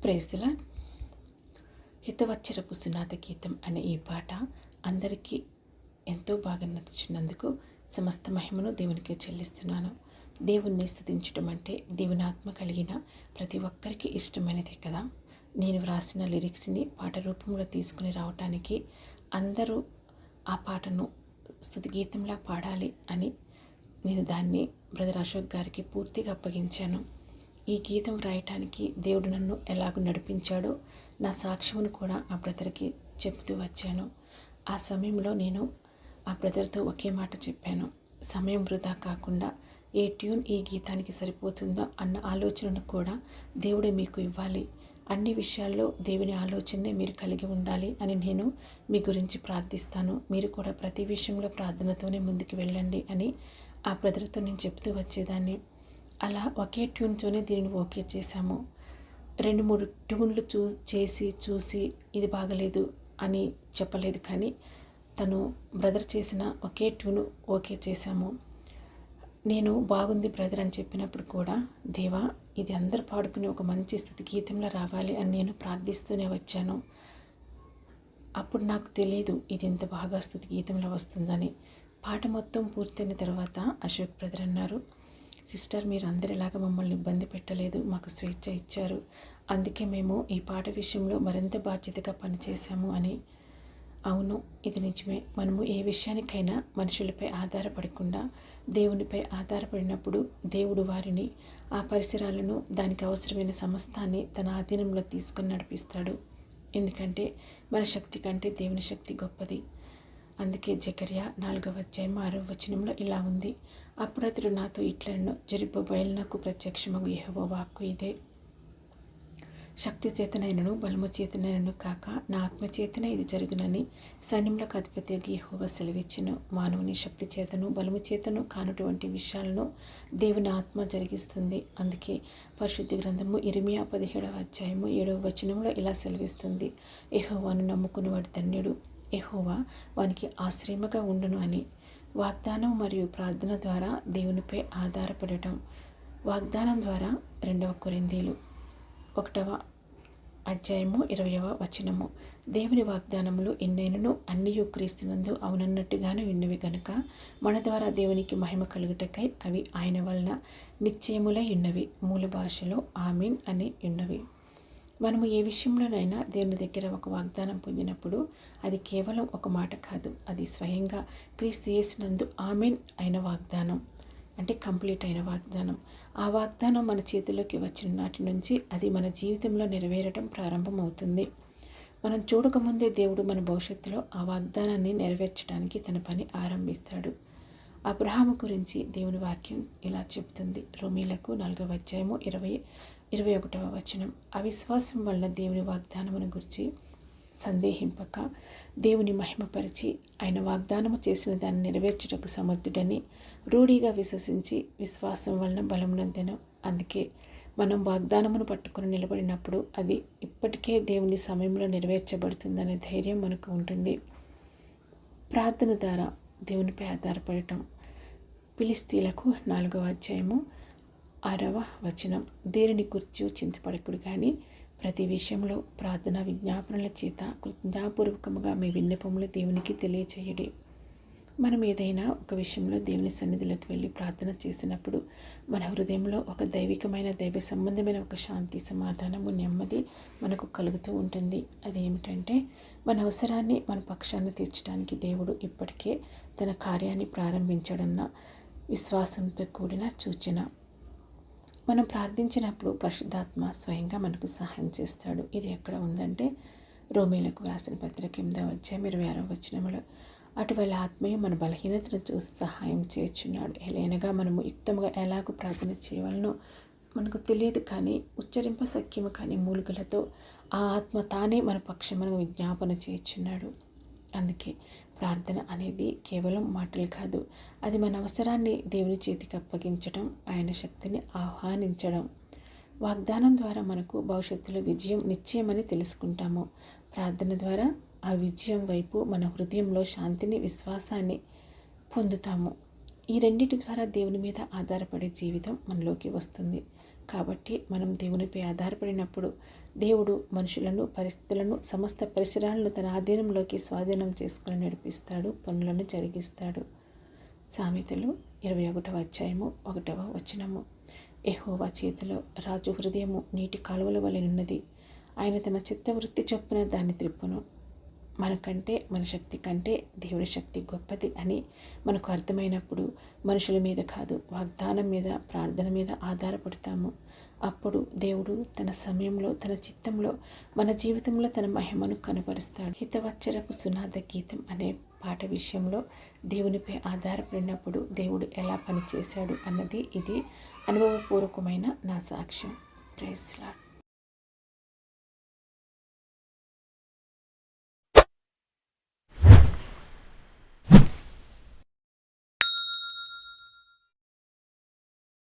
Praise the lord. హితవచ్చరపు సునాద గీతం అనే ఈ పాట అందరికీ ఎంతో బాగా నచ్చుచున్నందుకు సమస్త మహిమను దేవునికే చెల్లిస్తున్నాను. దేవుణ్ణి స్తుతించడం అంటే దేవుని ఆత్మ కలిగిన ప్రతి ఒక్కరికి ఇష్టమైనదే కదా. నేను వ్రాసిన లిరిక్స్ని పాట రూపంలో తీసుకుని రావటానికి అందరూ ఆ పాటను స్తుతి గీతంలా పాడాలి అని నేను దాన్ని బ్రదర్ అశోక్ గారికి పూర్తిగా అప్పగించాను. ఈ గీతం రాయటానికి దేవుడు నన్ను ఎలాగో నడిపించాడో నా సాక్ష్యమును కూడా ఆ బ్రదర్కి చెబుతూ వచ్చాను. ఆ సమయంలో నేను ఆ బ్రదర్తో ఒకే మాట చెప్పాను. సమయం వృధా కాకుండా ఏ ట్యూన్ ఈ గీతానికి సరిపోతుందో అన్న ఆలోచనను కూడా దేవుడే మీకు ఇవ్వాలి. అన్ని విషయాల్లో దేవుని ఆలోచనే మీరు కలిగి ఉండాలి అని నేను మీ గురించి ప్రార్థిస్తాను. మీరు కూడా ప్రతి విషయంలో ప్రార్థనతోనే ముందుకు వెళ్ళండి అని ఆ బ్రదర్తో నేను చెప్తూ వచ్చేదాన్ని. అలా ఒకే ట్యూన్తోనే దీనిని ఓకే చేశాము. 2-3 ట్యూన్లు చూసి ఇది బాగలేదు అని చెప్పలేదు, కానీ తను బ్రదర్ చేసిన ఒకే ట్యూను ఓకే చేశాము. నేను బాగుంది బ్రదర్ అని చెప్పినప్పుడు కూడా దేవా ఇది అందరు పాడుకుని ఒక మంచి స్థుతి గీతంలో రావాలి అని నేను ప్రార్థిస్తూనే వచ్చాను. అప్పుడు నాకు తెలియదు ఇది ఇంత బాగా స్థుతి గీతంలో వస్తుందని. పాట మొత్తం పూర్తయిన తర్వాత అశోక్ బ్రదర్ అన్నారు, సిస్టర్ మీరు అందరిలాగా మమ్మల్ని ఇబ్బంది పెట్టలేదు, మాకు స్వేచ్ఛ ఇచ్చారు, అందుకే మేము ఈ పాట విషయంలో మరింత బాధ్యతగా పనిచేశాము అని. అవును, ఇది నిజమే. మనము ఏ విషయానికైనా మనుషులపై ఆధారపడకుండా దేవునిపై ఆధారపడినప్పుడు దేవుడు వారిని, ఆ పరిసరాలను, దానికి అవసరమైన సమస్తాన్ని తన ఆధీనంలో తీసుకొని నడిపిస్తాడు. ఎందుకంటే మన శక్తి కంటే దేవుని శక్తి గొప్పది. అందుకే జకర్యా 4:6 ఇలా ఉంది, అప్పుడు అతడు నాతో ఇట్లనెను, జెరుబ్బయలు నాకు ప్రత్యక్షమగు యెహోవా వాక్కు ఇదే, శక్తి చేతనైనను బలము చేతనైనను కాక నా ఆత్మ చేతనే ఇది జరుగునని సైన్యములకు అధిపతి యెహోవా సెలవిచ్చెను. మానవుని శక్తి చేతను బలము చేతను కానటువంటి విషయాలను దేవుని ఆత్మ జరిగిస్తుంది. అందుకే పరిశుద్ధ గ్రంథము ఇర్మీయా 17:7 ఇలా సెలవిస్తుంది, యెహోవాను నమ్ముకునివాడు ధన్యుడు, యెహోవా వానికి ఆశ్రయముగా ఉండును అని. వాగ్దానం మరియు ప్రార్థన ద్వారా దేవునిపై ఆధారపడటం. వాగ్దానం ద్వారా 2 కొరింథీలు 1:20 దేవుని వాగ్దానములు ఎన్నైనను అన్నియు క్రీస్తునందు అవునన్నట్టుగానే ఉన్నవి గనుక మన ద్వారా దేవునికి మహిమ కలుగుటకై అవి ఆయన వలన నిశ్చయములై ఉన్నవి. మూల భాషలో ఆమీన్ అని ఉన్నవి. మనము ఏ విషయంలోనైనా దేవుని దగ్గర ఒక వాగ్దానం పొందినప్పుడు అది కేవలం ఒక మాట కాదు, అది స్వయంగా క్రీస్తు యేసునందు ఆమేన్ అయిన వాగ్దానం, అంటే కంప్లీట్ అయిన వాగ్దానం. ఆ వాగ్దానం మన చేతిలోకి వచ్చిన నాటి నుంచి అది మన జీవితంలో నెరవేరడం ప్రారంభమవుతుంది. మనం చూడకముందే దేవుడు మన భవిష్యత్తులో ఆ వాగ్దానాన్ని నెరవేర్చడానికి తన పని ఆరంభిస్తాడు. అబ్రహాము గురించి దేవుని వాక్యం ఇలా చెబుతుంది. రోమీలకు 4:21 అవిశ్వాసం వలన దేవుని వాగ్దానమును గురించి సందేహింపక దేవుని మహిమపరిచి ఆయన వాగ్దానము చేసిన దాన్ని నెరవేర్చుటకు సమర్థుడని రూఢిగా విశ్వసించి విశ్వాసం వలన బలమునందెను. అందుకే మనం వాగ్దానమును పట్టుకుని నిలబడినప్పుడు అది ఇప్పటికే దేవుని సమయంలో నెరవేర్చబడుతుందనే ధైర్యం మనకు ఉంటుంది. ప్రార్థన ద్వారా దేవునిపై ఆధారపడటం. ఫిలిష్తీయులకు 4:6 దేనిని గురించి చింతపడకుడు కానీ ప్రతి విషయంలో ప్రార్థన విజ్ఞాపనల చేత కృతజ్ఞతాపూర్వకముగా మీ విన్నపములు దేవునికి తెలియచేయుడి. మనం ఏదైనా ఒక విషయంలో దేవుని సన్నిధిలోకి వెళ్ళి ప్రార్థన చేసినప్పుడు మన హృదయంలో ఒక దైవికమైన దైవ సంబంధమైన ఒక శాంతి, సమాధానము, నెమ్మది మనకు కలుగుతూ ఉంటుంది. అదేమిటంటే మన అవసరాన్ని మన పక్షాన్ని తీర్చడానికి దేవుడు ఇప్పటికే తన కార్యాన్ని ప్రారంభించాడన్న విశ్వాసంతో కూడిన సూచన. మనం ప్రార్థించినప్పుడు పరిశుద్ధాత్మ స్వయంగా మనకు సహాయం చేస్తాడు. ఇది ఎక్కడ ఉందంటే రోమీలకు వ్రాసిన పత్రిక 8:26 అటువల్ల ఆత్మయు మన బలహీనతను చూసి సహాయం చేయుచున్నాడు. ఎలాగనగా మనము యుక్తముగా ఎలాగో ప్రార్థన చేయవలనో మనకు తెలియదు, కానీ ఉచ్చరింప సఖ్యము కానీ మూలుగులతో ఆ ఆత్మ తానే మన పక్షమును విజ్ఞాపన చేయుచున్నాడు. అందుకే ప్రార్థన అనేది కేవలం మాటలు కాదు, అది మన అవసరాన్ని దేవుని చేతికి అప్పగించడం, ఆయన శక్తిని ఆహ్వానించడం. వాగ్దానం ద్వారా మనకు భవిష్యత్తులో విజయం నిశ్చయమని తెలుసుకుంటాము. ప్రార్థన ద్వారా ఆ విజయం వైపు మన హృదయంలో శాంతిని, విశ్వాసాన్ని పొందుతాము. ఈ రెండింటి ద్వారా దేవుని మీద ఆధారపడే జీవితం మనలోకి వస్తుంది. కాబట్టి మనం దేవునిపై ఆధారపడినప్పుడు దేవుడు మనుషులను, పరిస్థితులను, సమస్త పరిసరాలను తన ఆధీనంలోకి స్వాధీనం చేసుకుని నడిపిస్తాడు, పనులను జరిగిస్తాడు. సామెతలు 21వ అధ్యాయము 1వ వచనము. యెహోవా చేతిలో రాజు హృదయము నీటి కాలువల వలెనున్నది. ఆయన తన చిత్తవృత్తి చొప్పున దాన్ని త్రిప్పును. మనకంటే, మన శక్తి కంటే దేవుని శక్తి గొప్పది అని మనకు అర్థమైనప్పుడు మనుషుల మీద కాదు, వాగ్దానం మీద, ప్రార్థన మీద ఆధారపడతాము. అప్పుడు దేవుడు తన సమయంలో, తన చిత్తంలో, మన జీవితంలో తన మహిమను కనపరుస్తాడు. హితవచ్చరపు సునాద గీతం అనే పాట విషయంలో దేవునిపై ఆధారపడినప్పుడు దేవుడు ఎలా పనిచేశాడు అన్నది ఇది అనుభవపూర్వకమైన నా సాక్ష్యం. Praise lord.